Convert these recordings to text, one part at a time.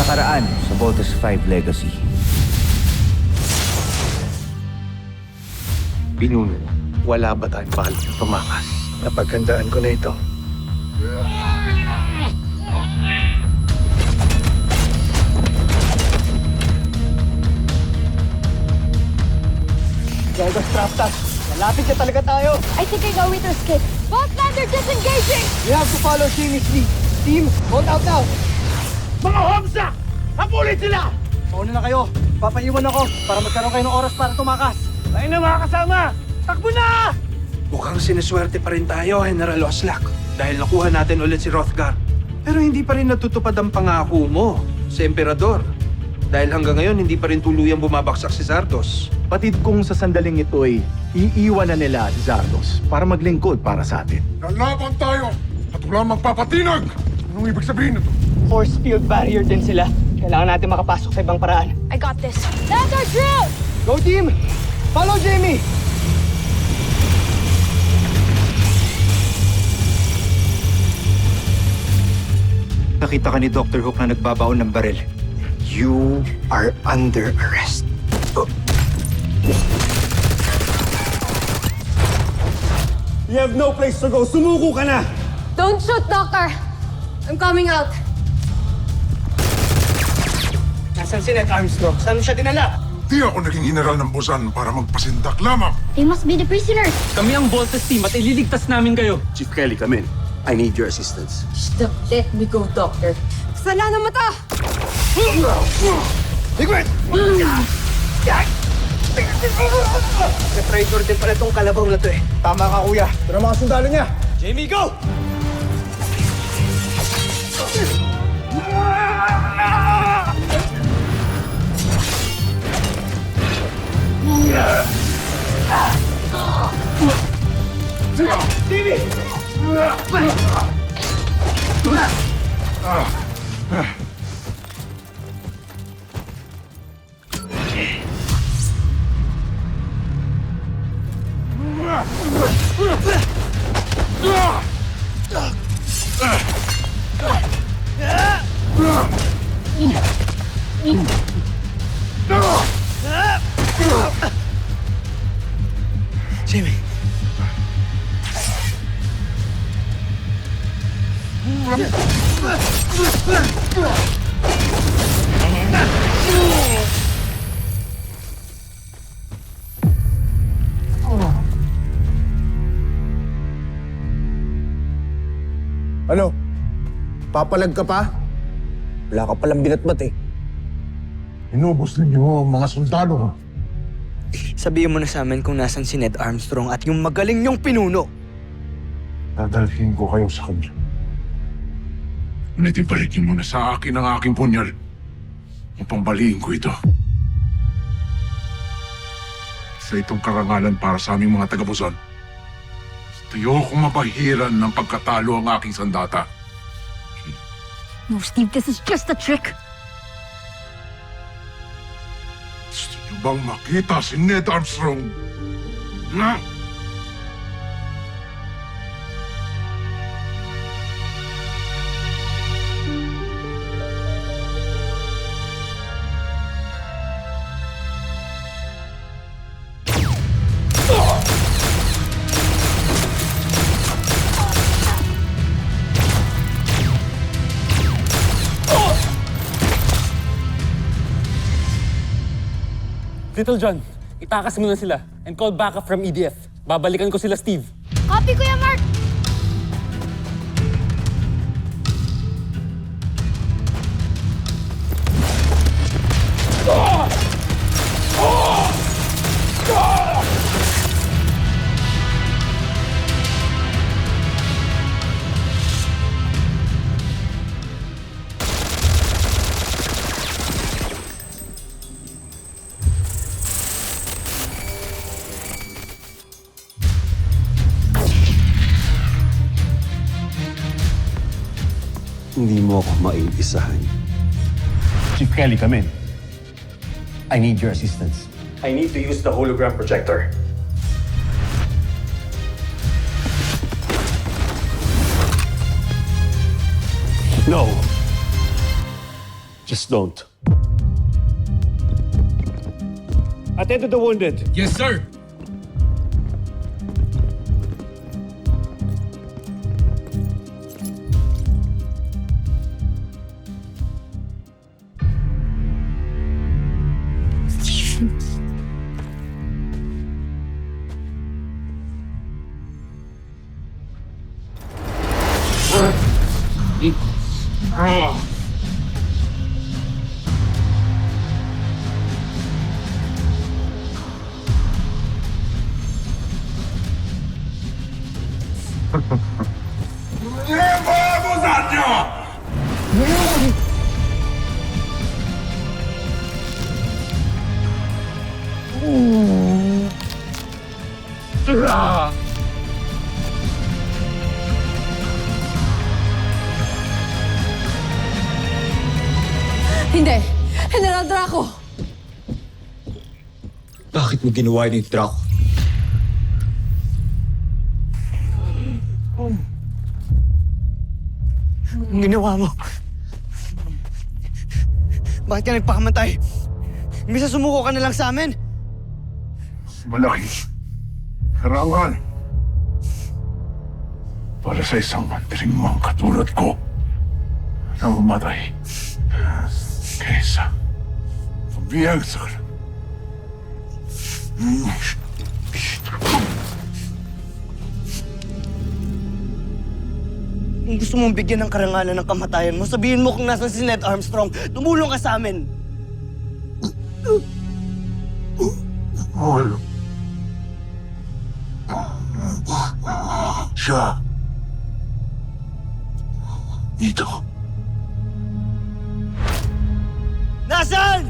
nakaraan sa Voltes 5 Legacy. Pinuno, wala ba tayong pahal ng tumakas? Napaghandaan ko na ito. Gagos Traptas, malapit na talaga tayo. I think I know Wither's kit. Both men are disengaging! We have to follow Jimmy's lead. Team, hold out now. Mga Homsa! Habulin sila! Mauna na kayo. Papaiwan ako para magkaroon kayo ng oras para tumakas. Tayo na mga kasama! Takbo na! Mukhang sinuswerte pa rin tayo, General Oslak. Dahil nakuha natin ulit si Hrothgar. Pero hindi pa rin natutupad ang pangako mo sa Emperador. Dahil hanggang ngayon, hindi pa rin tuluyang bumabaksak si Zardos. Patid kong sa sandaling ito ay iiwan na nila si Zardos para maglingkod para sa atin. Lalaban tayo at wala magpapatinag! Anong ibig sabihin nito? Force field barrier din sila. Kailangan natin makapasok sa ibang paraan. I got this. Lander drill! Go team! Follow Jamie! Nakita ka ni Dr. Hook na nagbabaon ng baril. You are under arrest. You have no place to go. Sumuko ka na! Don't shoot, Doctor! I'm coming out. Nasaan si Ned Armstrong? Saan siya dinala? Di ako naging general ng Busan para magpasindak lamang. They must be the prisoners. Kami ang Voltes team at ililigtas namin kayo. Chief Kelly, come in. I need your assistance. Stop. Let me go, Doctor. Sala na mata! Ligwit! May traitor din pala itong kalabaw na to eh. Tama ka, kuya. Ito na mga sundalo niya. Jamie, go! Jamie. Ano? Papalag ka pa? Wala ka palang binatbat eh. Inubos ninyo ang mga sundalo. Sabihin mo na sa amin kung nasan si Ned Armstrong at yung magaling niyong pinuno. Dadalhin ko kayo sa kanya. Ngunit ibalik niyo muna sa akin ang aking punyal upang baliin ko ito. Sa itong karangalan para sa aming mga taga-Busan. Tayo kong mapahiran ng pagkatalo ang aking sandata. No, Steve, this is just a trick. Gusto niyo bang makita si Ned Armstrong? Na? Little John, itakas mo na sila and call backup from EDF. Babalikan ko sila, Steve. Copy, Kuya Mark! Hindi mo ako maiisahan. Chief Kelly, come in. I need your assistance. I need to use the hologram projector. No. Just don't. Attend to the wounded. Yes, sir! Hindi! General Draco! Bakit mo ginawa ni Draco? Ang ginawa mo. Bakit ka nagpakamatay? Imbis na sumuko ka na lang sa amin. Malaki. Karangal. Para sa isang mantiring mo katulad ko na mamatay kaysa pabiyag sa kalan. Kung gusto mong bigyan ng karangalan ng kamatayan mo, sabihin mo kung nasan si Ned Armstrong. Tumulong ka sa amin. Mahal. Siya. Dito. Nasaan?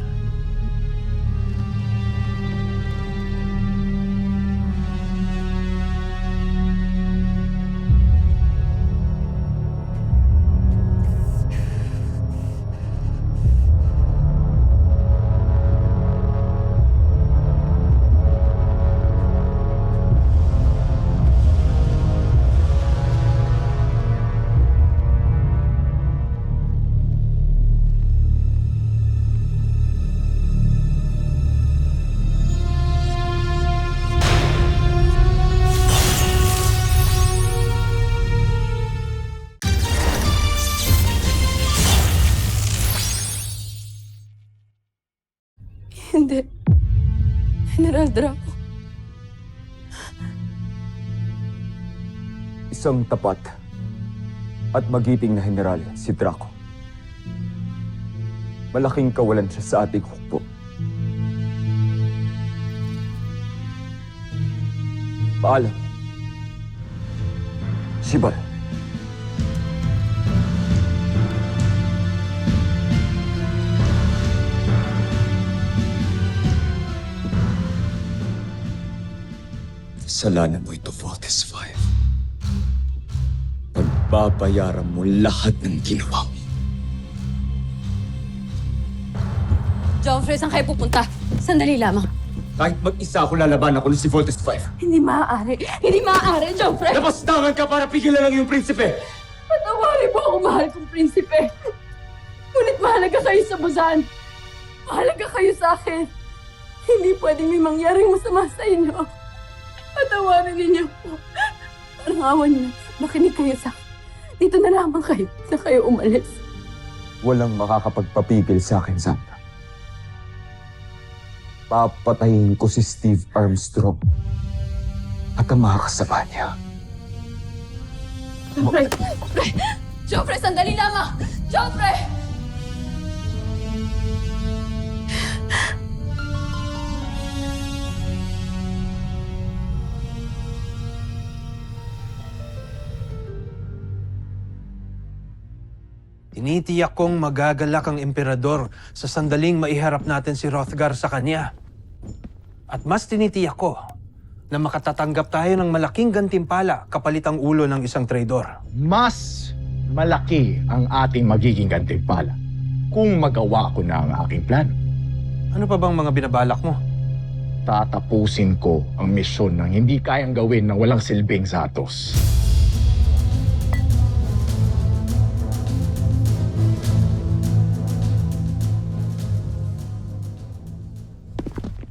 Hindi. General Draco. Isang tapat at magiting na general si Draco. Malaking kawalan siya sa ating hukbo. Paalam. Shibal. Kasalanan mo ito, Voltes 5. Pagbabayaran mo lahat ng ginawa mo. Joffrey, saan kayo pupunta? Sandali lamang. Kahit mag-isa ako lalaban ako si Voltes 5. Hindi maaari. Hindi maaari, Joffrey! Napastangan ka para pigilan lang yung prinsipe! Patawarin mo ako, mahal kong prinsipe. Ngunit mahalaga kayo sa Buzan. Mahalaga kayo sa akin. Hindi pwedeng may mangyaring masama sa inyo. Patawarin ninyo po. Parang awan niyo na. Makinig kayo sa akin. Dito na lamang kayo. Na kayo umalis. Walang makakapagpapigil sa akin, Sandra. Papatayin ko si Steve Armstrong at ang mga kasama niya. Joffrey! Joffrey! Joffrey, sandali lamang! Joffrey! Tinitiyak kong magagalak ang emperador sa sandaling maiharap natin si Hrothgar sa kanya. At mas tinitiyak ko na makatatanggap tayo ng malaking gantimpala kapalit ang ulo ng isang traidor. Mas malaki ang ating magiging gantimpala kung magawa ko na ang aking plano. Ano pa bang mga binabalak mo? Tatapusin ko ang misyon ng hindi kayang gawin ng walang silbing Zatos.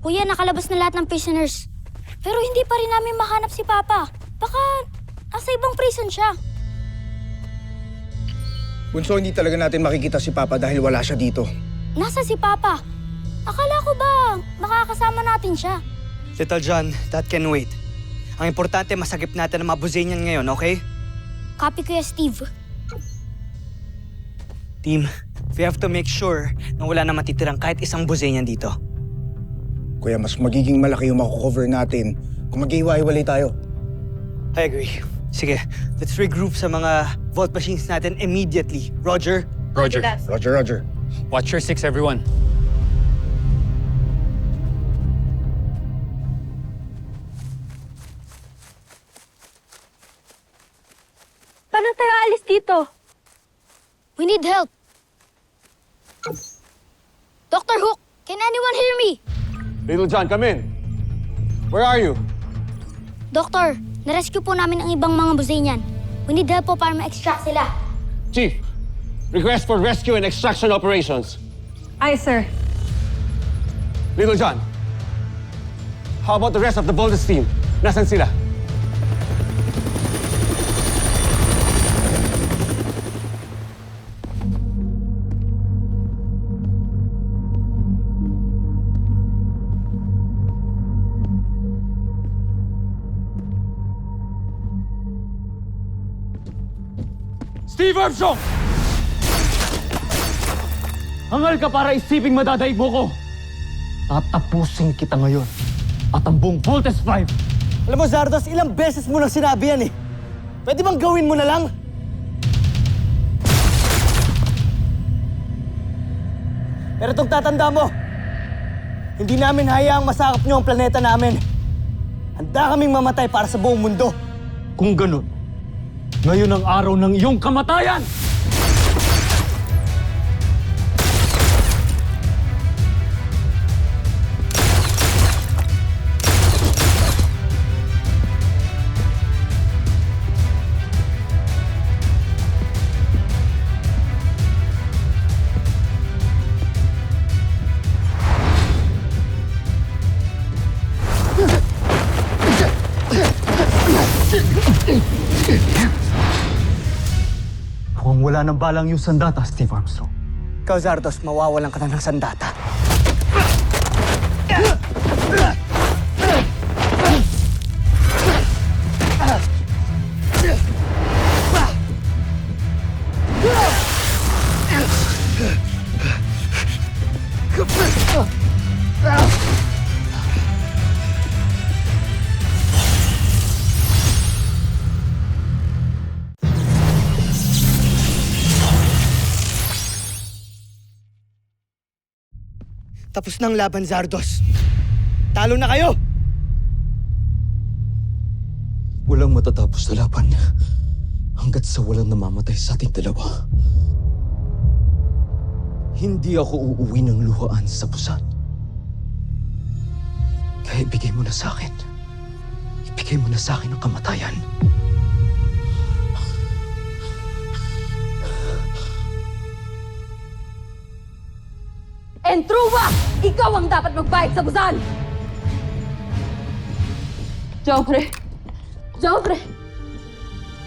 Kuya, nakalabas na lahat ng prisoners. Pero hindi pa rin namin mahanap si Papa. Baka nasa ibang prison siya. Bunso, hindi talaga natin makikita si Papa dahil wala siya dito. Nasa si Papa? Akala ko ba makakasama natin siya? Little John, that can wait. Ang importante, masagip natin ang mga Buzanian ngayon, okay? Copy, Kuya Steve. Team, we have to make sure na wala na matitirang kahit isang Buzanian dito. Kuya, mas magiging malaki yung makukover natin kung mag-iwa-iwalay tayo. I agree. Sige, let's regroup sa mga vault machines natin immediately. Roger? Roger. Roger, Roger. Watch your six, everyone. Paano tayo alis dito? We need help. Dr. Hook, can anyone hear me? Little John, come in. Where are you? Doktor, narescue po namin ang ibang mga Buzanian. We need help po para ma-extract sila. Chief, request for rescue and extraction operations. Aye, sir. Little John, how about the rest of the Voltes team? Nasaan sila? Steve Armstrong! Hangal ka para isiping madadaig mo ko. Tatapusin kita ngayon. At ang buong Voltes 5. Alam mo, Zardos, ilang beses mo nang sinabi yan eh. Pwede bang gawin mo na lang? Pero itong tatanda mo, hindi namin hayaang masakop niyo ang planeta namin. Handa kaming mamatay para sa buong mundo. Kung ganun, ngayon ang araw ng iyong kamatayan! Mukhang wala nang balang yung sandata, Steve Armstrong. Ikaw, Zardos, mawawalan ka na ng sandata. Tapos na ang laban, Zardos. Talo na kayo! Walang matatapos na laban hanggat sa walang namamatay sa ating dalawa. Hindi ako uuwi ng luhaan sa Busan. Kaya ibigay mo na sa akin. Ibigay mo na sa akin ang kamatayan. Entruwa! Ikaw ang dapat magbayad sa Busan! Joffrey! Joffrey!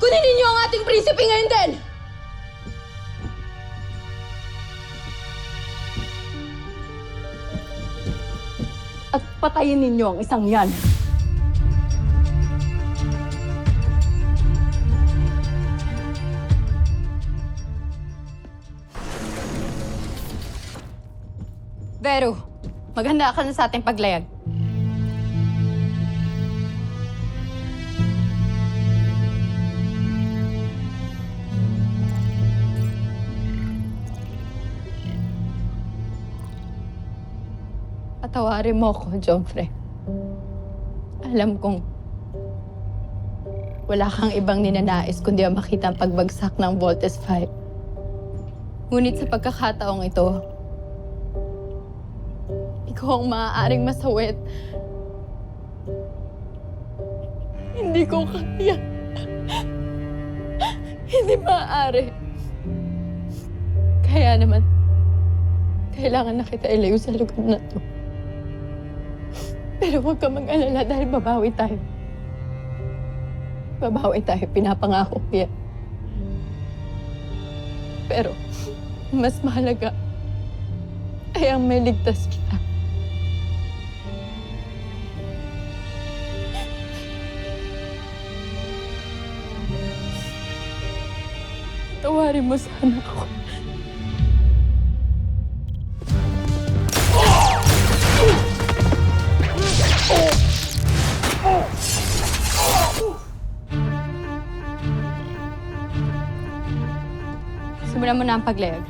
Kunin ninyo ang ating prinsipe ngayon din! At patayin ninyo ang isang yan. Vero, maghanda ka na sa ating paglayag. Patawarin mo ako, Joffrey. Alam kong wala kang ibang ninanais kundi ang makita ang pagbagsak ng Voltes 5. Ngunit sa pagkakataong ito, ikaw ang maaaring masawit. Hindi ko kaya. Hindi maaari. Kaya naman, kailangan na kita ilayo sa lugar na to. Pero huwag ka mag-alala dahil babawi tayo. Babawi tayo, pinapangako ko yan. Pero, mas mahalaga ay ang may ligtas kita. Tawarin mo sana ako. Simulan mo na ang paglayag.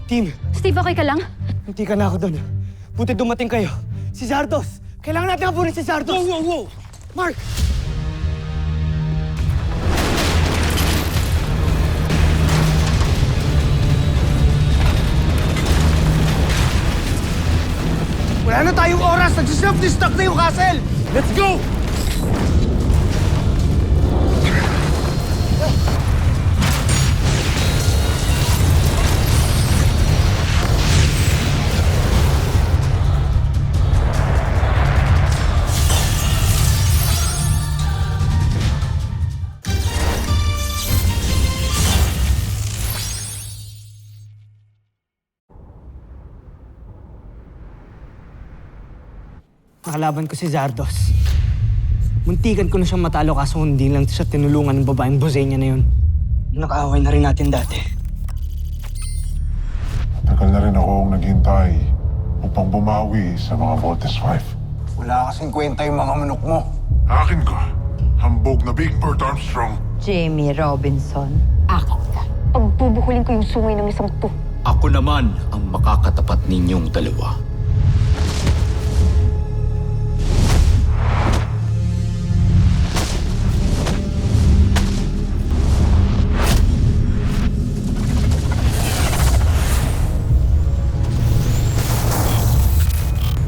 Team, Steve, okay ka lang? hindi ka na ako doon. Buti dumating kayo. Si Zardos! Kailangan natin hapunin si Zardos! Whoa! Mark! Wala na tayong oras! Nag-self-destruct na yung castle! Let's go! Nakalaban ko si Zardos. Muntikan ko na siyang matalo kaso hindi lang siya tinulungan ng babaeng Bosenia na yun. Nakaaway na rin natin dati. Tagal na rin akong naghintay upang bumawi sa mga Voltes 5. Wala kasing kwenta yung mga manok mo. Akin ka, hambog na Big Bird Armstrong. Jamie Robinson, akin ka. Pagbubuhulin ko yung sungay ng isang to. Ako naman ang makakatapat ninyong dalawa.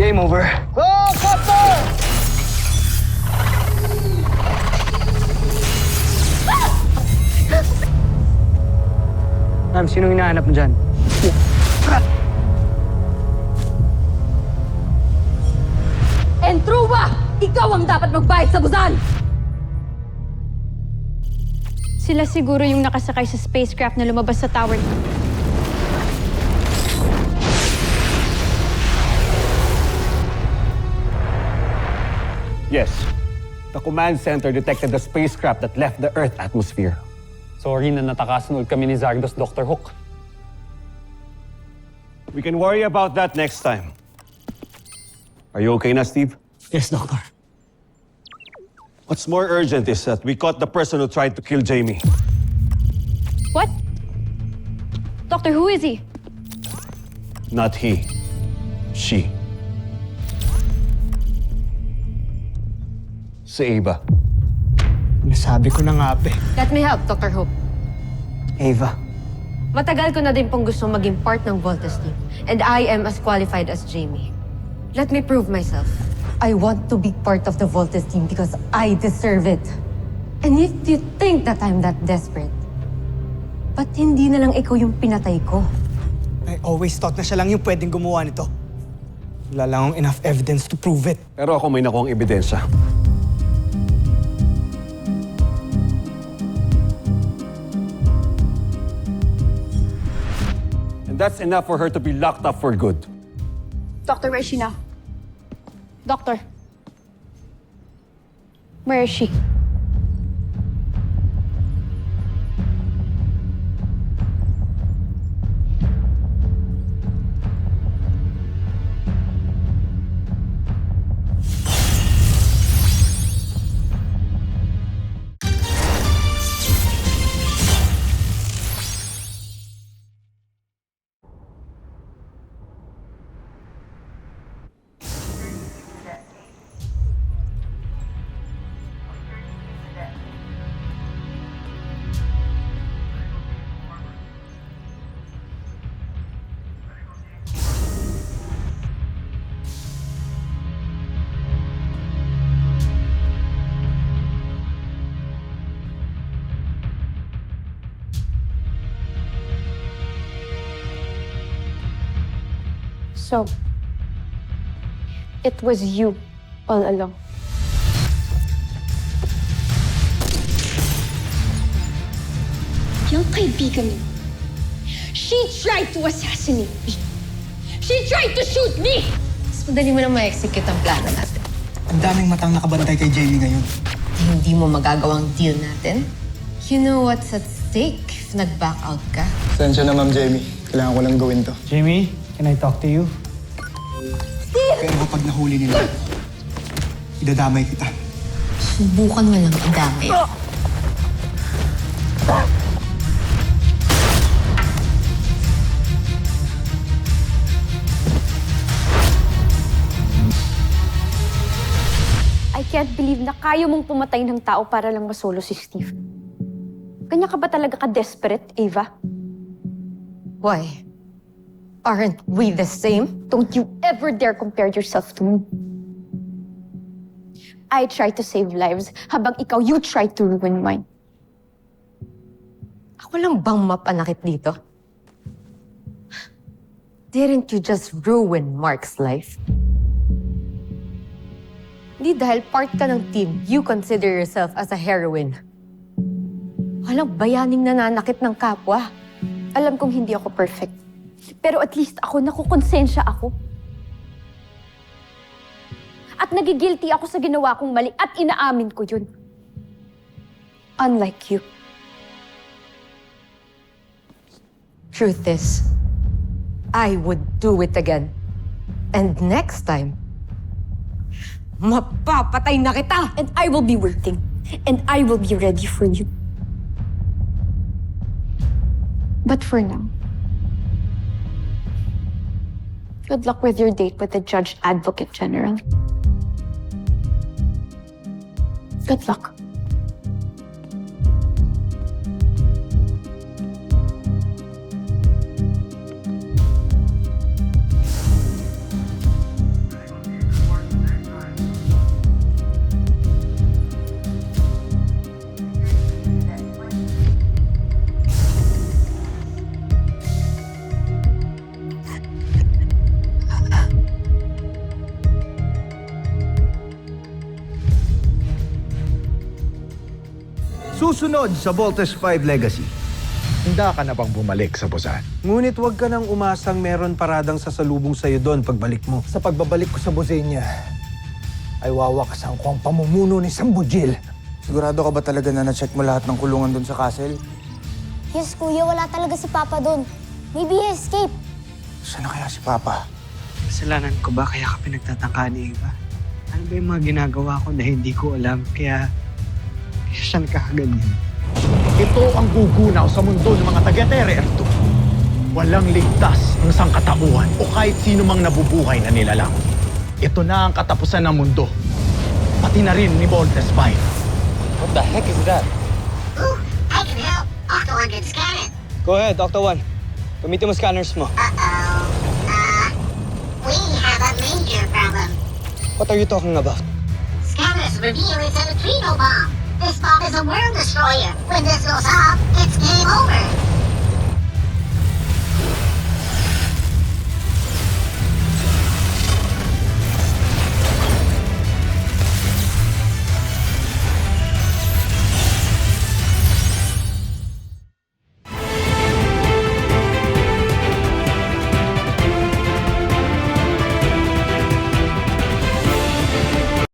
Game over. Go, Copter! Ma'am, sinong hinahanap mo dyan? Entruba! Ikaw ang dapat magbayad sa Busan! Sila siguro yung nakasakay sa spacecraft na lumabas sa tower. Yes. The command center detected the spacecraft that left the Earth atmosphere. Sorry na natakasunod kami ni Zardos, Dr. Hook. We can worry about that next time. Are you okay na, Steve? Yes, Doctor. What's more urgent is that we caught the person who tried to kill Jamie. What? Doctor, who is he? Not he. She. Si Ava. Nasabi ko na nga, pe. Let me help, Dr. Hope. Ava, Matagal ko na din pong gusto maging part ng Voltes team. And I am as qualified as Jamie. Let me prove myself. I want to be part of the Voltes team because I deserve it. And if you think that I'm that desperate, ba't hindi na lang ikaw yung pinatay ko? I always thought na siya lang yung pwedeng gumawa nito. Wala lang akong enough evidence to prove it. Pero ako may nakuhang ebidensya. And that's enough for her to be locked up for good. Doctor, where is she now? Doctor. Where is she? So, it was you all along. Yung kaibigan mo, she tried to assassinate me. She tried to shoot me! Mas madali mo na ma-execute ang plano natin. Ang daming matang nakabantay kay Jamie ngayon. Hindi mo magagawang deal natin. You know what's at stake if nag-back out ka? Sensya na, Ma'am Jamie. Kailangan ko lang gawin to. Jamie, can I talk to you? Pero kapag nahuli nila, idadamay kita. Subukan mo lang idamay. I can't believe na kaya mong pumatay ng tao para lang masolo si Steve. Kanya ka ba talaga ka-desperate, Ava? Why? Aren't we the same? Don't you ever dare compare yourself to me. I try to save lives, habang ikaw, you try to ruin mine. Ako lang bang mapanakit dito? Didn't you just ruin Mark's life? Hindi dahil part ka ng team, you consider yourself as a heroine. Walang bayaning nananakit ng kapwa. Alam kong hindi ako perfect. Pero at least ako, nakukonsensya ako. At nagigilty ako sa ginawa kong mali at inaamin ko yun. Unlike you. Truth is, I would do it again. And next time, mapapatay na kita! And I will be waiting. And I will be ready for you. But for now, good luck with your date with the Judge Advocate General. Good luck. Susunod sa Voltes 5 Legacy. Handa ka na bang bumalik sa Busan? Ngunit huwag ka nang umasang meron paradang sasalubong sa'yo doon pagbalik mo. Sa pagbabalik ko sa Bosenia, ay wawakasan ko ang pamumuno ni Sambujil. Sigurado ka ba talaga na na-check mo lahat ng kulungan doon sa castle? Yes, kuya, wala talaga si Papa doon. Maybe he escaped. Saan na kaya si Papa? Kasalanan ko ba kaya ka pinagtatangka ni Eva? Ano ba yung mga ginagawa ko na hindi ko alam? Kaya siya nagkakaganyan. Ito ang gugunaw sa mundo ng mga taga-Tererto. Walang ligtas ang sangkatauhan o kahit sino mang nabubuhay na nilalang. Ito na ang katapusan ng mundo. Pati na rin ni Voltes 5. What the heck is that? Ooh, I can help. Octo 1 can scan it. Go ahead, Octo 1. Gamitin mo scanners mo. We have a major problem. What are you talking about? Scanners reveal it's a neutrino bomb. This bomb is a world destroyer. When this goes off, it's game over.